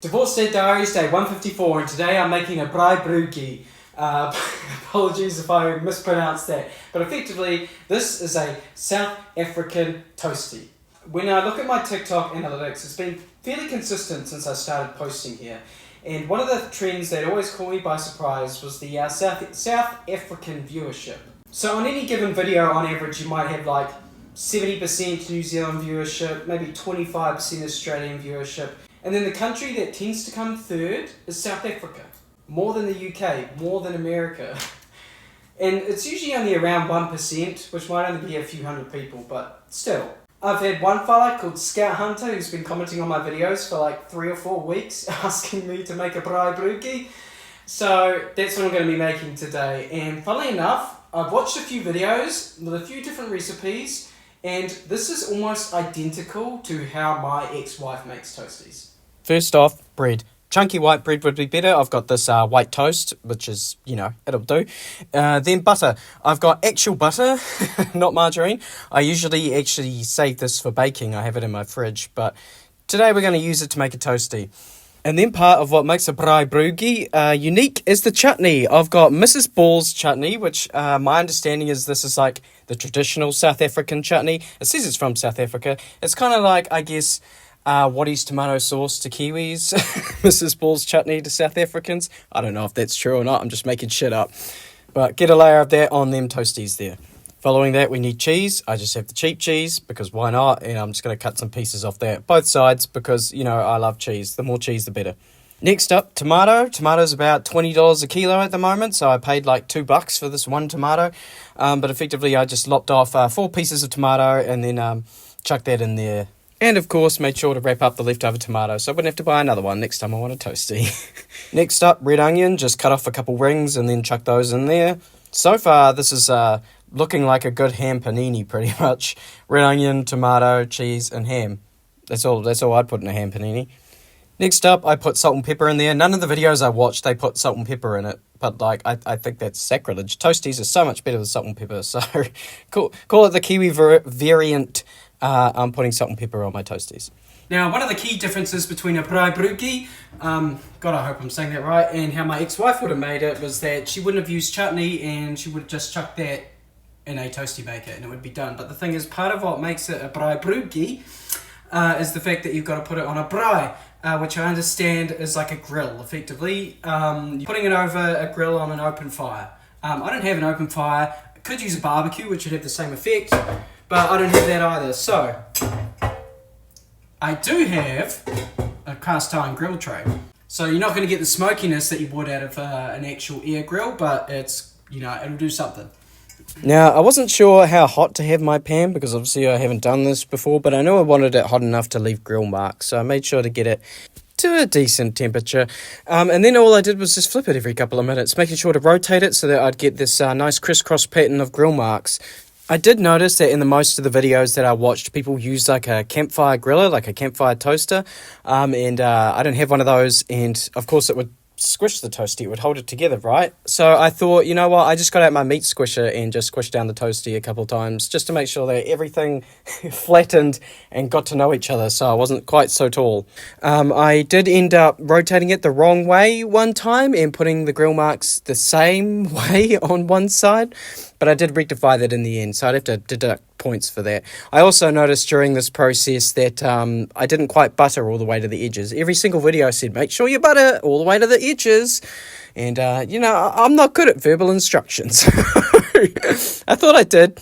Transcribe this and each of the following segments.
Divorce Day Diaries, day 154, and today I'm making a Braaibroodjie. Apologies if I mispronounced that, but effectively this is a South African toastie. When I look at my TikTok analytics, it's been fairly consistent since I started posting here, and one of the trends that always caught me by surprise was the South African viewership. So on any given video, on average, you might have like 70% New Zealand viewership, maybe 25% Australian viewership. And then the country that tends to come third is South Africa. More than the UK, more than America. And it's usually only around 1%, which might only be a few hundred people, but still. I've had one fella called Scout Hunter who's been commenting on my videos for like 3 or 4 weeks, asking me to make a Braaibroodjie. So that's what I'm going to be making today. And funnily enough, I've watched a few videos with a few different recipes, and this is almost identical to how my ex-wife makes toasties. First off, bread. Chunky white bread would be better. I've got this white toast, which is, it'll do. Then butter. I've got actual butter, not margarine. I usually actually save this for baking. I have it in my fridge, but today we're going to use it to make a toastie. And then part of what makes a Braaibroodjie unique is the chutney. I've got Mrs. Ball's chutney, which my understanding is this is like the traditional South African chutney. It says it's from South Africa. It's kind of like, I guess, Waddy's tomato sauce to Kiwis, Mrs. Ball's chutney to South Africans. I don't know if that's true or not. I'm just making shit up. But get a layer of that on them toasties there. Following that, we need cheese. I just have the cheap cheese because why not? And I'm just going to cut some pieces off there. Both sides because, I love cheese. The more cheese, the better. Next up, tomato. Tomato's about $20 a kilo at the moment, so I paid like $2 for this one tomato. But effectively, I just lopped off 4 pieces of tomato and then chucked that in there. And of course, made sure to wrap up the leftover tomato so I wouldn't have to buy another one next time I want a toastie. Next up, red onion. Just cut off a couple rings and then chuck those in there. So far, this is looking like a good ham panini pretty much. Red onion, tomato, cheese, and ham. That's all I'd put in a ham panini. Next up, I put salt and pepper in there. None of the videos I watched, they put salt and pepper in it. But, I think that's sacrilege. Toasties are so much better with salt and pepper. So, call it the Kiwi variant. I'm putting salt and pepper on my toasties. Now, one of the key differences between a Braaibroodjie, God, I hope I'm saying that right, and how my ex-wife would have made it was that she wouldn't have used chutney and she would have just chucked that in a toastie maker and it would be done. But the thing is, part of what makes it a Braaibroodjie is the fact that you've got to put it on a braai, which I understand is like a grill, effectively. You're putting it over a grill on an open fire. I don't have an open fire. I could use a barbecue, which would have the same effect, but I don't have that either. So, I do have a cast iron grill tray. So you're not going to get the smokiness that you would out of an actual air grill, but it's, it'll do something. Now, I wasn't sure how hot to have my pan because obviously I haven't done this before, but I knew I wanted it hot enough to leave grill marks, so I made sure to get it to a decent temperature. And then all I did was just flip it every couple of minutes, making sure to rotate it so that I'd get this nice crisscross pattern of grill marks. I did notice that in the most of the videos that I watched, people use like a campfire griller, like a campfire toaster, and I don't have one of those, and of course it would squish the toastie, it would hold it together, right? So I thought, you know what, I just got out my meat squisher and just squished down the toastie a couple of times just to make sure that everything flattened and got to know each other, so I wasn't quite so tall. I did end up rotating it the wrong way one time and putting the grill marks the same way on one side, but I did rectify that in the end, so I'd have to deduct points for that. I also noticed during this process that I didn't quite butter all the way to the edges. Every single video said, make sure you butter all the way to the edges. And, I'm not good at verbal instructions. I thought I did.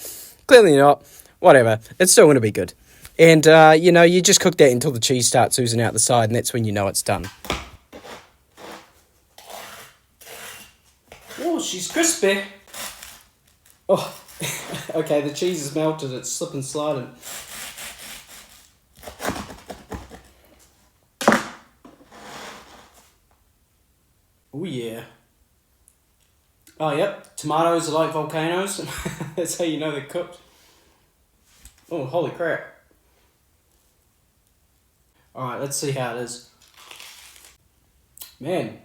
Clearly not. Whatever. It's still going to be good. And, you just cook that until the cheese starts oozing out the side, and that's when you know it's done. Oh, she's crispy. Oh, okay, the cheese is melted, it's slip and sliding. Oh yeah. Oh yep, tomatoes are like volcanoes. That's how you know they're cooked. Oh, holy crap. Alright, let's see how it is. Man,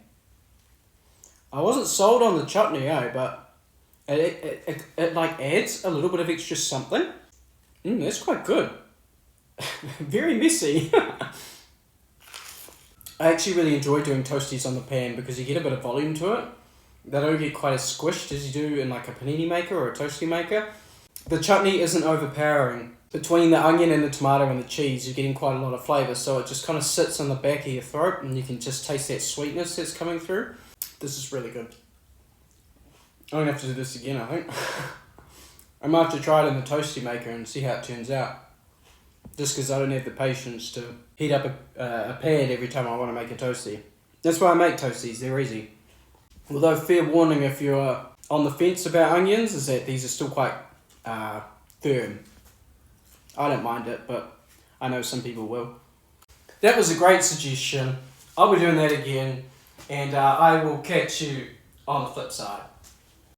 I wasn't sold on the chutney, but it like adds a little bit of extra something. That's quite good. Very messy. I actually really enjoy doing toasties on the pan because you get a bit of volume to it. They don't get quite as squished as you do in like a panini maker or a toasty maker. The chutney isn't overpowering. Between the onion and the tomato and the cheese, you're getting quite a lot of flavour, so it just kind of sits on the back of your throat and you can just taste that sweetness that's coming through. This is really good. I'm going to have to do this again, I think. I might have to try it in the toasty maker and see how it turns out. Just because I don't have the patience to heat up a pan every time I want to make a toastie. That's why I make toasties, they're easy. Although fair warning if you're on the fence about onions is that these are still quite firm. I don't mind it, but I know some people will. That was a great suggestion. I'll be doing that again, and I will catch you on the flip side.